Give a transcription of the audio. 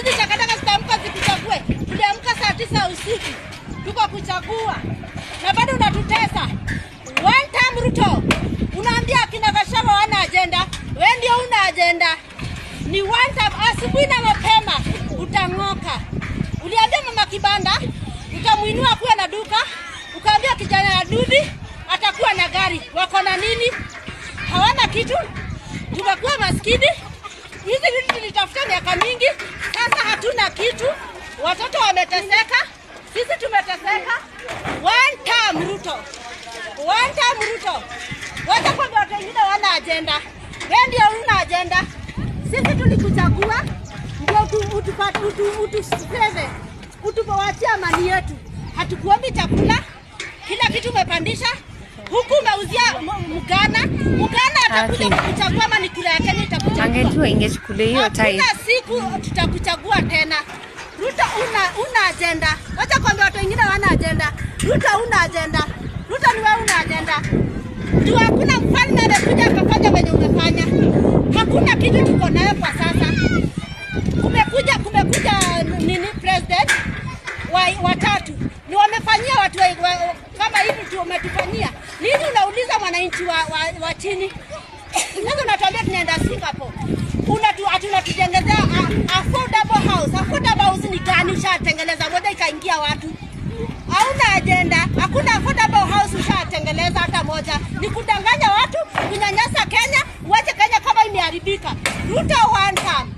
Sisi takataka zitamka zikuchague. Tuliamka saa 9 usiku. Tuko kuchagua. Na bado unatutesa. One time Ruto. Unaambia kina Gachagua wana agenda. Wewe ndio una agenda. Ni one time asubuhi na mapema utang'oka. Uliambia mama Kibanda utamuinua kuwa na duka. Ukaambia kijana ya Dudi atakuwa na gari. Wako na nini? Hawana kitu. Tumekuwa maskini. Hizi vitu tulitafuta miaka mingi. Sasa hatuna kitu. Watoto wameteseka. Sisi tumeteseka. One time Ruto. One time Ruto. Wacha kwa watu wengine wana agenda. Wewe ndio una agenda. Sisi tulikuchagua ndio utuseve. Utupawachia amani yetu. Hatukuombi chakula. Kila kitu umepandisha. Huku umeuzia Mugana. Mugana atakuja kukuchagua ama ni kula yake itakuchagua. Angejua ingechukua hiyo time. Kila siku tutakuchagua tena. Ruto una agenda. Wacha kwambia watu wengine wana agenda. Ruto una agenda. Ruto ni wewe una agenda. Ndio hakuna mfalme amekuja akafanya wenye umefanya. Hakuna kitu tuko nayo kwa sasa. Kumekuja nini president watatu. Ni wamefanyia watu kama hivi tu umetufanyia. Nini unauliza mwananchi wa chini? Sasa unatuambia tunaenda Singapore. Tunatujengezea affordable house. Affordable house ni gani ushatengeneza moja ikaingia watu? Hauna agenda. Hakuna affordable house ushatengeneza hata moja. Ni kudanganya watu, kunyanyasa Kenya, uache Kenya kama imeharibika. Ruto one time.